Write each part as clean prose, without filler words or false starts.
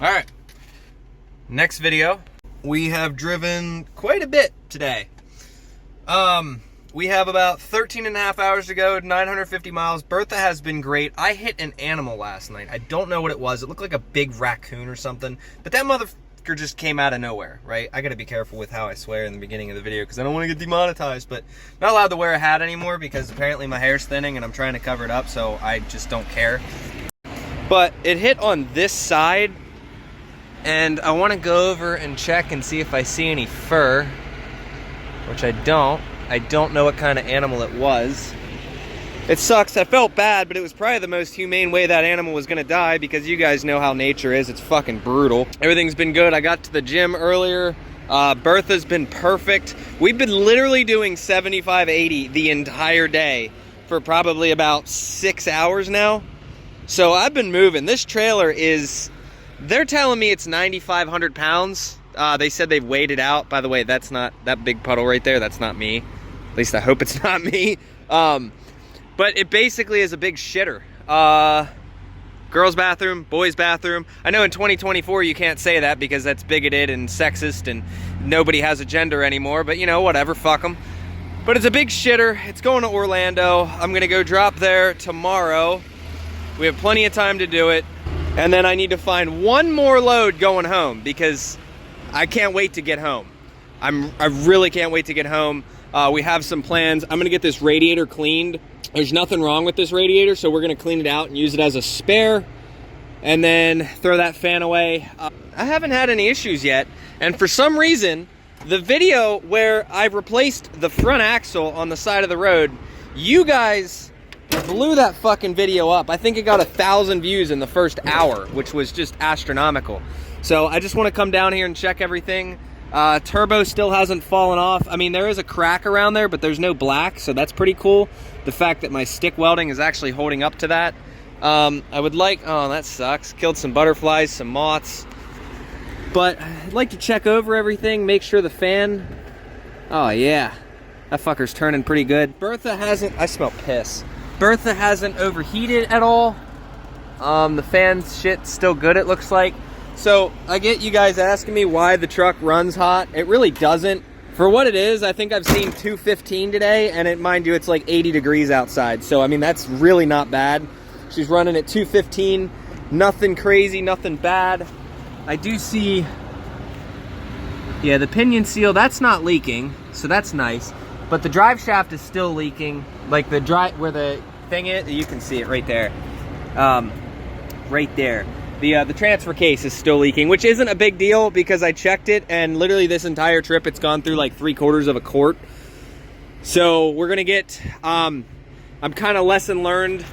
All right, next video. We have driven quite a bit today. We have about 13 and a half hours to go, 950 miles. Bertha has been great. I hit an animal last night. I don't know what it was. It looked like a big raccoon or something, but that motherfucker just came out of nowhere, right? I gotta be careful with how I swear in the beginning of the video because I don't want to get demonetized, but I'm not allowed to wear a hat anymore because apparently my hair's thinning and I'm trying to cover it up, so I just don't care. But it hit on this side, and I want to go over and check and see if I see any fur, which I don't. I don't know what kind of animal it was. It sucks. I felt bad, but it was probably the most humane way that animal was gonna die because you guys know how nature is. It's fucking brutal. Everything's been good. I got to the gym earlier. Bertha's been perfect. We've been literally doing 75-80 the entire day for probably about 6 hours now. So I've been moving. This trailer is, they're telling me it's 9,500 pounds. They said they've weighed it out. By the way, that's not, that big puddle right there, that's not me. At least I hope it's not me. But it basically is a big shitter. Girls' bathroom, boys' bathroom. I know in 2024 you can't say that because that's bigoted and sexist and nobody has a gender anymore, but you know, whatever, fuck them. But it's a big shitter. It's going to Orlando. I'm gonna go drop there tomorrow. We have plenty of time to do it. And then I need to find one more load going home because I can't wait to get home. I really can't wait to get home. We have some plans. I'm gonna get this radiator cleaned. There's nothing wrong with this radiator, so we're gonna clean it out and use it as a spare and then throw that fan away. I haven't had any issues yet. And for some reason, the video where I replaced the front axle on the side of the road, you guys blew that fucking video up. I think it got 1,000 views in the first hour, which was just astronomical. So I just want to come down here and check everything. Turbo still hasn't fallen off. I mean, there is a crack around there, but there's no black, so that's pretty cool. The fact that my stick welding is actually holding up to that. I would like, oh, that sucks. Killed some butterflies, some moths. But I'd like to check over everything, make sure the fan, oh yeah, that fucker's turning pretty good. Bertha hasn't, I smell piss. Bertha hasn't overheated at all. The fan shit's still good, it looks like. So I get you guys asking me why the truck runs hot. It really doesn't. For what it is, I think I've seen 215 today, and mind you, it's like 80 degrees outside. So I mean, that's really not bad. She's running at 215, nothing crazy, nothing bad. I do see, yeah, the pinion seal, that's not leaking, so that's nice. But the drive shaft is still leaking. Like the drive, where the thing is, you can see it right there. Right there. The transfer case is still leaking, which isn't a big deal because I checked it, and literally this entire trip it's gone through like 3/4 of a quart. So we're gonna get, I'm kind of lesson learned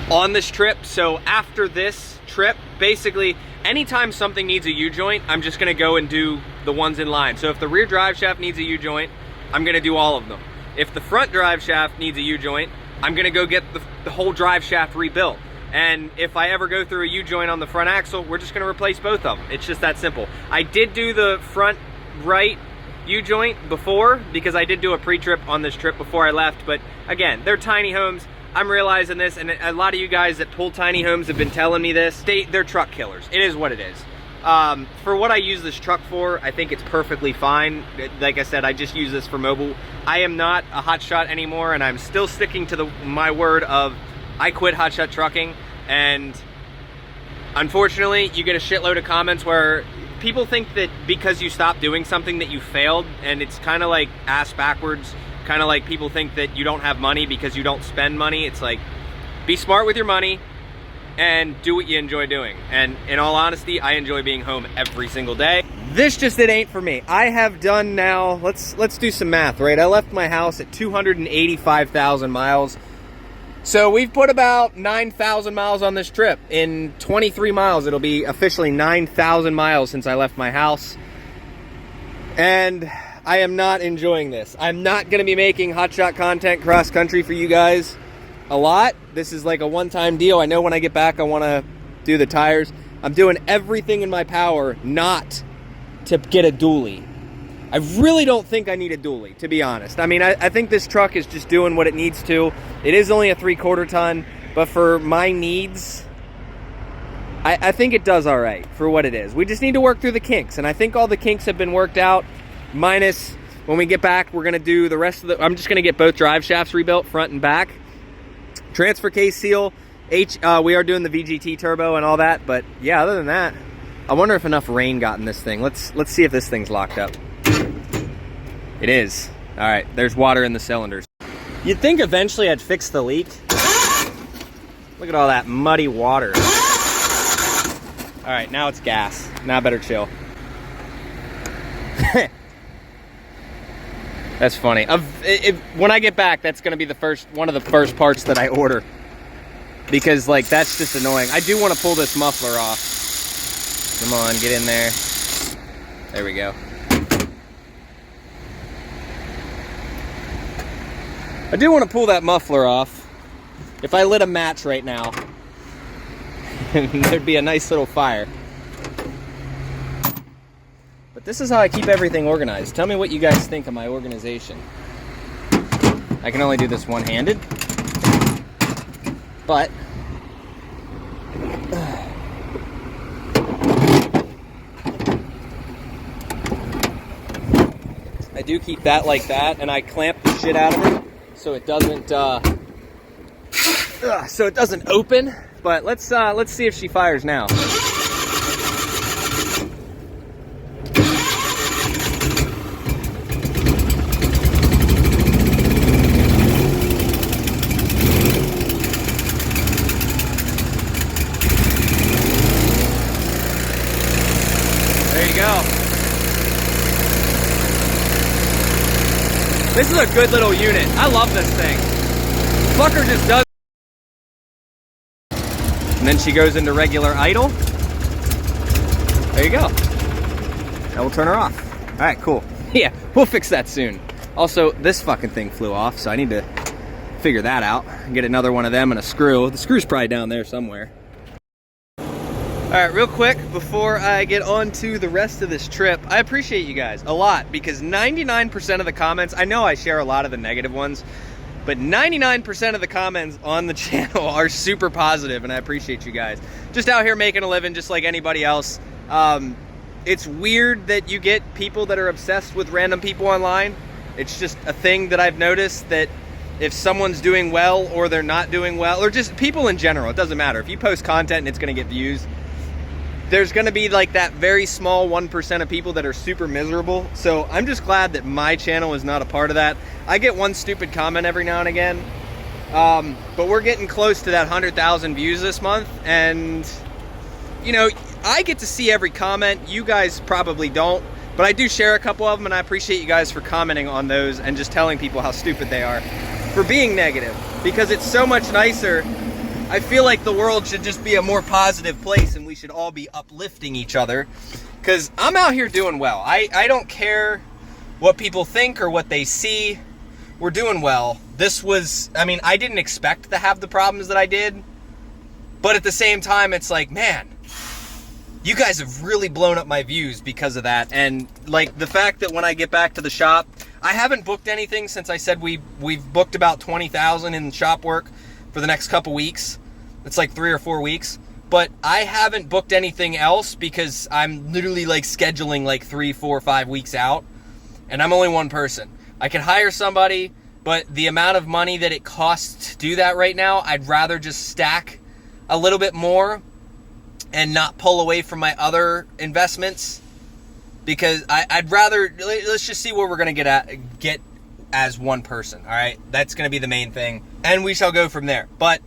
on this trip. So after this trip, basically anytime something needs a U-joint, I'm just gonna go and do the ones in line. So if the rear drive shaft needs a U-joint, I'm gonna do all of them. If the front drive shaft needs a U-joint, I'm gonna go get the whole drive shaft rebuilt. And if I ever go through a U-joint on the front axle, we're just gonna replace both of them. It's just that simple. I did do the front right U-joint before because I did do a pre-trip on this trip before I left, but again, they're tiny homes. I'm realizing this, and a lot of you guys that pull tiny homes have been telling me this. They're truck killers. It is what it is. For what I use this truck for, I think it's perfectly fine. Like I said, I just use this for mobile. I am not a hotshot anymore, and I'm still sticking to my word of I quit hotshot trucking. And unfortunately, you get a shitload of comments where people think that because you stop doing something that you failed, and it's kind of like ass backwards. Kind of like people think that you don't have money because you don't spend money. It's like, be smart with your money and do what you enjoy doing. And in all honesty, I enjoy being home every single day. This just, it ain't for me. I have done now, let's do some math, right? I left my house at 285,000 miles. So we've put about 9,000 miles on this trip. In 23 miles, it'll be officially 9,000 miles since I left my house. And I am not enjoying this. I'm not gonna be making hotshot content cross country for you guys a lot. This is like a one-time deal. I know when I get back, I wanna do the tires. I'm doing everything in my power not to get a dually. I really don't think I need a dually, to be honest. I mean, I think this truck is just doing what it needs to. It is only a 3/4 ton, but for my needs, I think it does all right for what it is. We just need to work through the kinks, and I think all the kinks have been worked out, minus when we get back, we're gonna do the rest of the, I'm just gonna get both drive shafts rebuilt, front and back. Transfer case seal, we are doing the VGT turbo and all that, but yeah, other than that, I wonder if enough rain got in this thing. Let's see if this thing's locked up. It is. All right, there's water in the cylinders. You'd think eventually I'd fix the leak. Look at all that muddy water. All right, now it's gas. Now I better chill. That's funny. When I get back, that's gonna be one of the first parts that I order. Because like, that's just annoying. I do wanna pull this muffler off. Come on, get in there. There we go. I do wanna pull that muffler off. If I lit a match right now, there'd be a nice little fire. But this is how I keep everything organized. Tell me what you guys think of my organization. I can only do this one-handed, but I do keep that like that, and I clamp the shit out of it so it doesn't open. But let's see if she fires now. There you go. This is a good little unit. I love this thing. Fucker just does. And then she goes into regular idle. There you go. Now we'll turn her off. All right, cool. Yeah, we'll fix that soon. Also, this fucking thing flew off, so I need to figure that out and get another one of them and a screw. The screw's probably down there somewhere. All right, real quick, before I get on to the rest of this trip, I appreciate you guys a lot, because 99% of the comments, I know I share a lot of the negative ones, but 99% of the comments on the channel are super positive, and I appreciate you guys. Just out here making a living just like anybody else. It's weird that you get people that are obsessed with random people online. It's just a thing that I've noticed, that if someone's doing well or they're not doing well, or just people in general, it doesn't matter. If you post content and it's gonna get views, there's gonna be like that very small 1% of people that are super miserable. So I'm just glad that my channel is not a part of that. I get one stupid comment every now and again, but we're getting close to that 100,000 views this month, and you know, I get to see every comment. You guys probably don't, but I do share a couple of them, and I appreciate you guys for commenting on those and just telling people how stupid they are for being negative, because it's so much nicer. I feel like the world should just be a more positive place, and we should all be uplifting each other, because I'm out here doing well. I don't care what people think or what they see. We're doing well. This was, I mean, I didn't expect to have the problems that I did, but at the same time, it's like, man, you guys have really blown up my views because of that. And like the fact that when I get back to the shop, I haven't booked anything since I said we've booked about 20,000 in shop work for the next couple weeks. It's like 3 or 4 weeks, but I haven't booked anything else because I'm literally like scheduling like 3, 4, 5 weeks out, and I'm only one person. I could hire somebody, but the amount of money that it costs to do that right now, I'd rather just stack a little bit more and not pull away from my other investments, because I'd rather, let's just see where we're gonna get as one person. All right, that's gonna be the main thing, and we shall go from there. But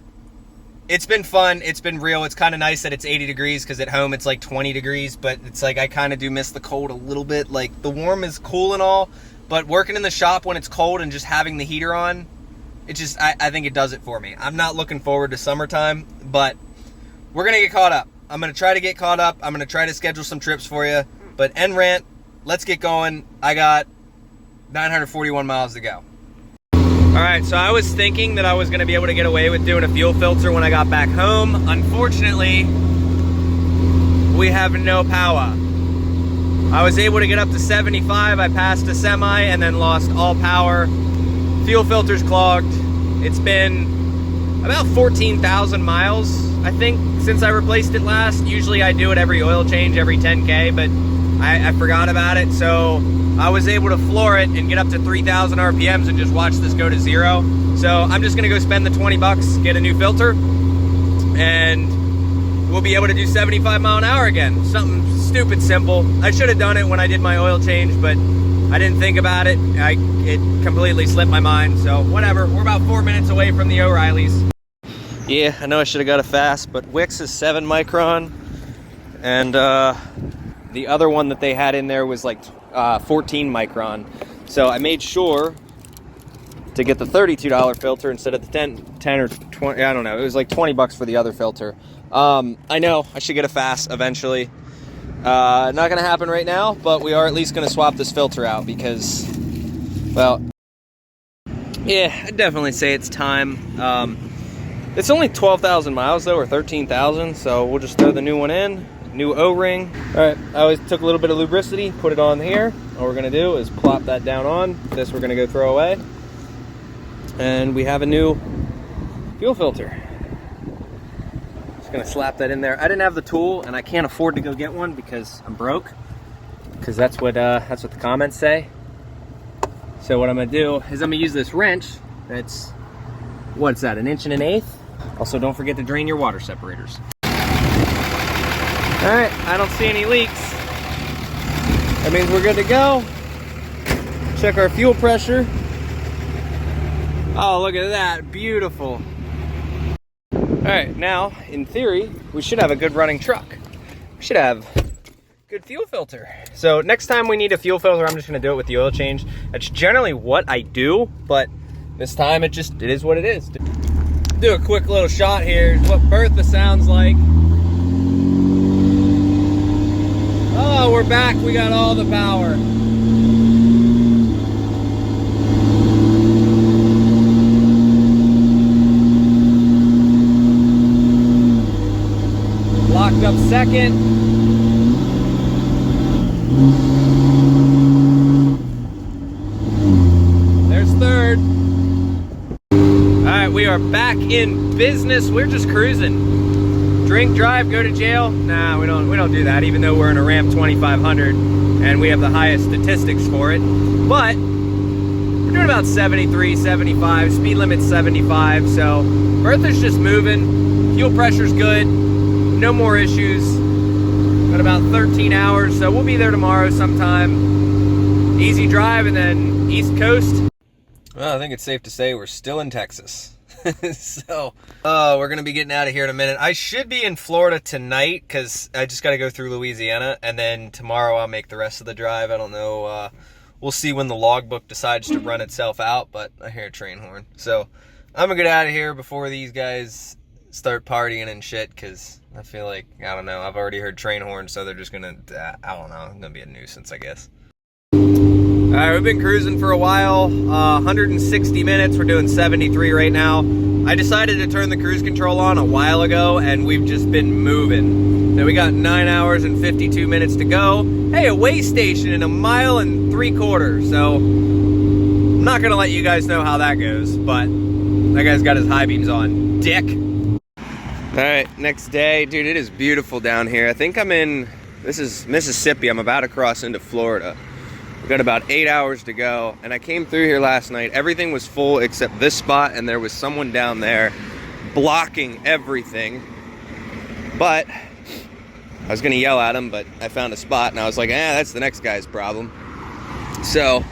it's been fun, it's been real. It's kind of nice that it's 80 degrees, because at home it's like 20 degrees, but it's like I kind of do miss the cold a little bit. Like the warm is cool and all, but working in the shop when it's cold and just having the heater on, it just, I think it does it for me. I'm not looking forward to summertime, but we're gonna get caught up. I'm gonna try to get caught up. I'm gonna try to schedule some trips for you, but end rant, let's get going. I got 941 miles to go. All right, so I was thinking that I was gonna be able to get away with doing a fuel filter when I got back home. Unfortunately, we have no power. I was able to get up to 75. I passed a semi and then lost all power. Fuel filter's clogged. It's been about 14,000 miles, I think, since I replaced it last. Usually I do it every oil change, every 10K, but I forgot about it. So I was able to floor it and get up to 3,000 RPMs and just watch this go to 0. So I'm just gonna go spend the 20 bucks, get a new filter, and we'll be able to do 75 mile an hour again. Something stupid simple. I should have done it when I did my oil change, but I didn't think about it. It completely slipped my mind, so whatever. We're about 4 minutes away from the O'Reilly's. Yeah, I know I should have got it fast, but Wix is 7 micron, and the other one that they had in there was like 14 micron. So I made sure to get the $32 filter instead of the 10 or 20, I don't know. It was like 20 bucks for the other filter. I know I should get a fast eventually. Not gonna happen right now, but we are at least gonna swap this filter out because, well, yeah, I'd definitely say it's time. It's only 12,000 miles though, or 13,000, so we'll just throw the new one in, new O-ring. All right, I always took a little bit of lubricity, put it on here. All we're gonna do is plop that down on. This we're gonna go throw away. And we have a new fuel filter. Just gonna slap that in there. I didn't have the tool, and I can't afford to go get one because I'm broke. Because that's what the comments say. So what I'm gonna do is I'm gonna use this wrench. That's, what's that, 1 1/8 inches? Also, don't forget to drain your water separators. All right, I don't see any leaks. That means we're good to go. Check our fuel pressure. Oh, look at that, beautiful. All right, now, in theory, we should have a good running truck. We should have good fuel filter. So next time we need a fuel filter, I'm just gonna do it with the oil change. That's generally what I do, but this time it is what it is. Do a quick little shot here. Here's what Bertha sounds like. Oh, we're back, we got all the power. Locked up second. There's third. All right, we are back in business. We're just cruising. Drink, drive, go to jail. Nah, we don't do that, even though we're in a Ram 2500 and we have the highest statistics for it. But we're doing about 73, 75, speed limit's 75. So Bertha's just moving. Fuel pressure's good. No more issues. Got about 13 hours, so we'll be there tomorrow sometime. Easy drive and then East Coast. Well, I think it's safe to say we're still in Texas. So, we're gonna be getting out of here in a minute. I should be in Florida tonight because I just gotta go through Louisiana, and then tomorrow I'll make the rest of the drive. I don't know, we'll see when the logbook decides to run itself out, but I hear a train horn. So, I'm gonna get out of here before these guys start partying and shit, because I feel like, I don't know, I've already heard train horns, so they're just gonna, I don't know, it's gonna be a nuisance, I guess. All right, we've been cruising for a while, 160 minutes, we're doing 73 right now. I decided to turn the cruise control on a while ago, and we've just been moving. Now we got 9 hours and 52 minutes to go. Hey, a way station in 1.75 miles, so I'm not gonna let you guys know how that goes, but that guy's got his high beams on, dick. All right, next day. Dude, it is beautiful down here. I think I'm in, this is Mississippi. I'm about to cross into Florida. We've got about 8 hours to go, and I came through here last night. Everything was full except this spot, and there was someone down there blocking everything. But I was gonna yell at him, but I found a spot, and I was like, that's the next guy's problem. So,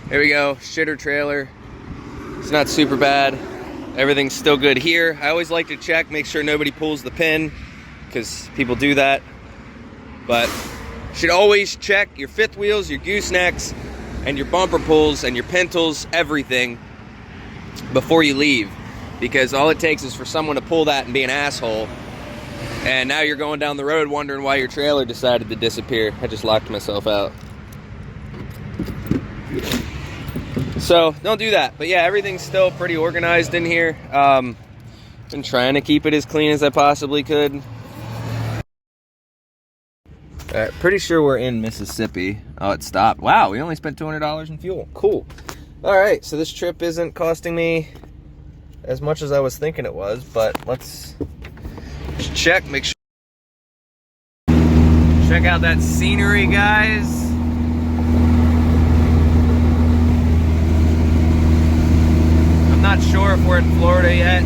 here we go, shitter trailer. It's not super bad. Everything's still good here. I always like to check, make sure nobody pulls the pin, because people do that. But should always check your fifth wheels, your goosenecks, and your bumper pulls, and your pintles, everything, before you leave. Because all it takes is for someone to pull that and be an asshole, and now you're going down the road wondering why your trailer decided to disappear. I just locked myself out. So don't do that. But yeah, everything's still pretty organized in here. Been trying to keep it as clean as I possibly could. Pretty sure we're in Mississippi. Oh, it stopped. Wow, we only spent $200 in fuel. Cool. All right, so this trip isn't costing me as much as I was thinking it was, but let's check, make sure. Check out that scenery, guys. I'm not sure if we're in Florida yet.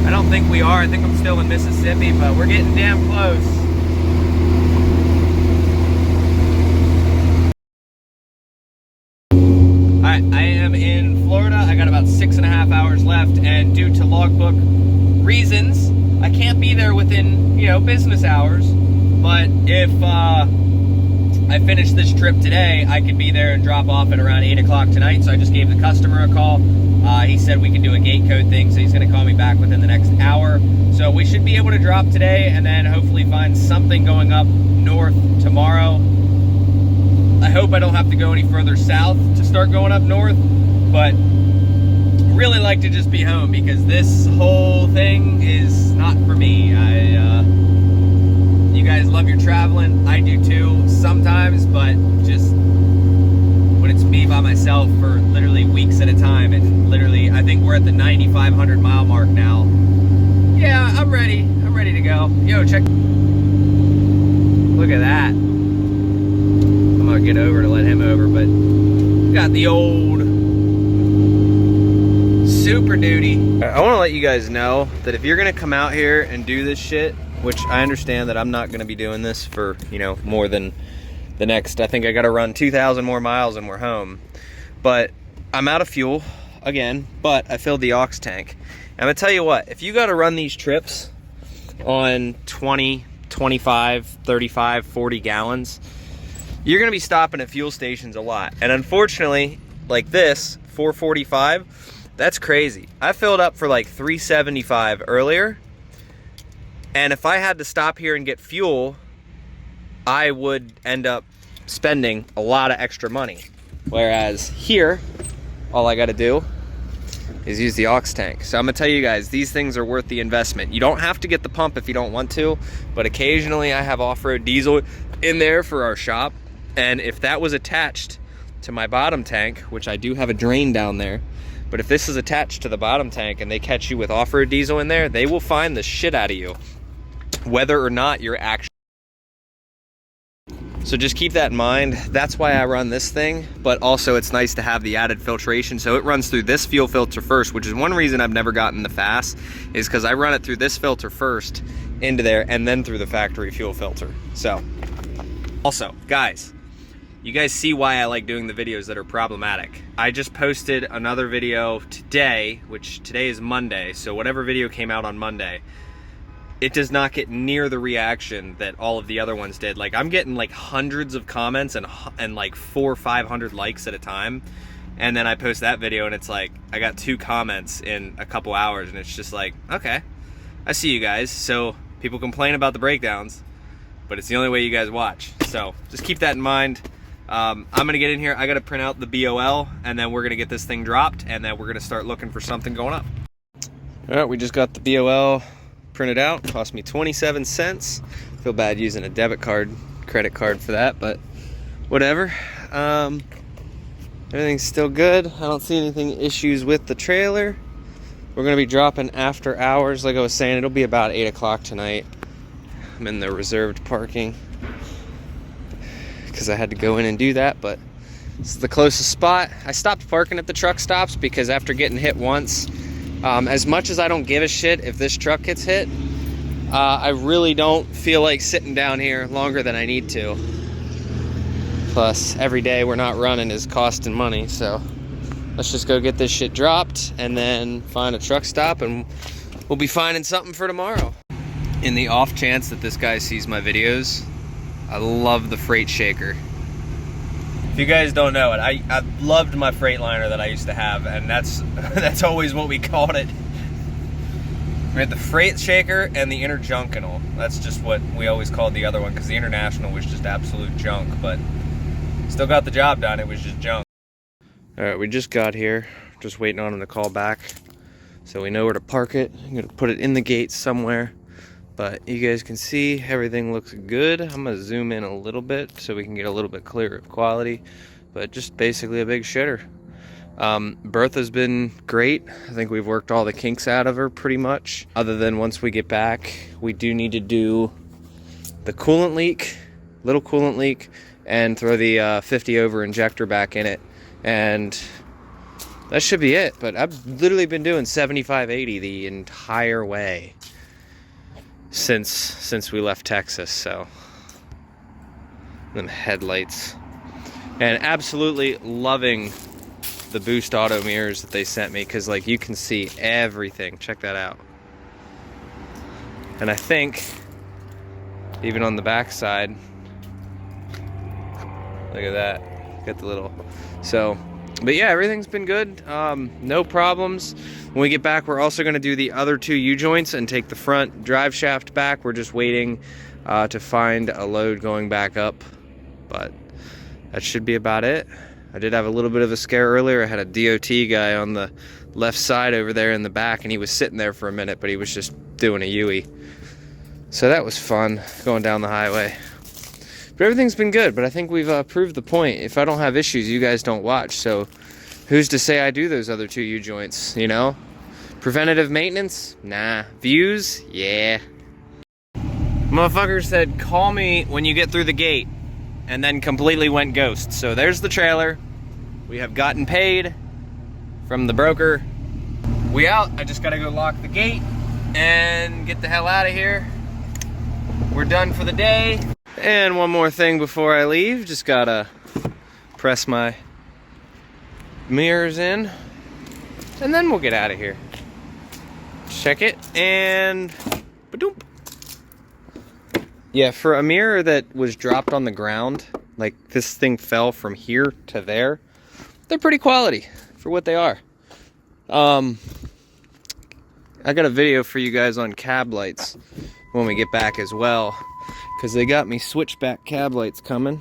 I don't think we are. I think I'm still in Mississippi, but we're getting damn close. Alright, I am in Florida. I got about 6.5 hours left, and due to logbook reasons, I can't be there within, you know, business hours. But if I finish this trip today, I could be there and drop off at around 8 o'clock tonight. So I just gave the customer a call. He said we can do a gate code thing, so he's going to call me back within the next hour. So we should be able to drop today and then hopefully find something going up north tomorrow. I hope I don't have to go any further south to start going up north, but really like to just be home because this whole thing is not for me. You guys love your traveling. I do too sometimes, but just when it's me by myself for literally weeks at a time, and literally, I think we're at the 9,500 mile mark now. Yeah, I'm ready. I'm ready to go. Yo, check. Look at that. I'm gonna get over to let him over, but got the old Super Duty. I want to let you guys know that if you're gonna come out here and do this shit, which I understand that I'm not gonna be doing this for, you know, more than the next, I think I gotta run 2,000 more miles and we're home. But I'm out of fuel again, but I filled the aux tank. I'm gonna tell you what, if you gotta run these trips on 20, 25, 35, 40 gallons, you're gonna be stopping at fuel stations a lot. And unfortunately, like this, 445, that's crazy. I filled up for like 375 earlier, and if I had to stop here and get fuel, I would end up spending a lot of extra money. Whereas here, all I gotta do is use the aux tank. So I'm gonna tell you guys, these things are worth the investment. You don't have to get the pump if you don't want to, but occasionally I have off-road diesel in there for our shop. And if that was attached to my bottom tank, which I do have a drain down there, but if this is attached to the bottom tank and they catch you with off-road diesel in there, they will find the shit out of you, whether or not you're actually. So just keep that in mind. That's why I run this thing, but also it's nice to have the added filtration. So it runs through this fuel filter first, which is one reason I've never gotten the FAS, is because I run it through this filter first into there and then through the factory fuel filter. So also, guys, you guys see why I like doing the videos that are problematic. I just posted another video today, which today is Monday, so whatever video came out on Monday, it does not get near the reaction that all of the other ones did. Like, I'm getting like hundreds of comments and like 400 or 500 likes at a time. And then I post that video and it's like, I got 2 comments in a couple hours, and it's just like, okay, I see you guys. So people complain about the breakdowns, but it's the only way you guys watch. So just keep that in mind. I'm gonna get in here. I gotta print out the BOL, and then we're gonna get this thing dropped, and then we're gonna start looking for something going up. All right, we just got the BOL printed out. Cost me 27 cents. Feel bad using a debit card, credit card for that, but whatever. Everything's still good. I don't see anything issues with the trailer. We're gonna be dropping after hours. Like I was saying, it'll be about 8 o'clock tonight. I'm in the reserved parking because I had to go in and do that, but this is the closest spot. I stopped parking at the truck stops because after getting hit once, as much as I don't give a shit if this truck gets hit, I really don't feel like sitting down here longer than I need to. Plus, every day we're not running is costing money, so let's just go get this shit dropped and then find a truck stop, and we'll be finding something for tomorrow. In the off chance that this guy sees my videos, I love the freight shaker. If you guys don't know it, I loved my Freightliner that I used to have, and that's always what we called it. We had the freight shaker and the interjunction. That's just what we always called the other one, because the international was just absolute junk, but still got the job done. It was just junk. All right, we just got here. Just waiting on him to call back, so we know where to park it. I'm gonna put it in the gate somewhere. But you guys can see everything looks good. I'm gonna zoom in a little bit so we can get a little bit clearer of quality, but just basically a big shitter. Bertha's been great. I think we've worked all the kinks out of her pretty much. Other than once we get back, we do need to do the coolant leak, little coolant leak, and throw the 50 over injector back in it. And that should be it. But I've literally been doing 75-80 the entire way since we left Texas. So them headlights, and absolutely loving the Boost Auto mirrors that they sent me, because like you can see everything. Check that out. And I think even on the back side, look at that, got the little, so but yeah, everything's been good. No problems. When we get back, we're also going to do the other 2 U-joints and take the front drive shaft back. We're just waiting to find a load going back up, but that should be about it. I did have a little bit of a scare earlier. I had a DOT guy on the left side over there in the back, and he was sitting there for a minute, but he was just doing a U-ey. So that was fun, going down the highway. But everything's been good, but I think we've proved the point. If I don't have issues, you guys don't watch. So who's to say I do those other 2 U-joints, you know? Preventative maintenance? Nah. Views? Yeah. Motherfucker said, call me when you get through the gate, and then completely went ghost. So there's the trailer. We have gotten paid from the broker. We out. I just gotta go lock the gate and get the hell out of here. We're done for the day. And one more thing before I leave, just gotta press my mirrors in, and then we'll get out of here. Check it, and ba-doom. Yeah, for a mirror that was dropped on the ground, like this thing fell from here to there, they're pretty quality for what they are. I got a video for you guys on cab lights when we get back as well, because they got me switchback cab lights coming.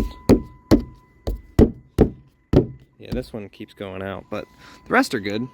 Yeah, this one keeps going out, but the rest are good.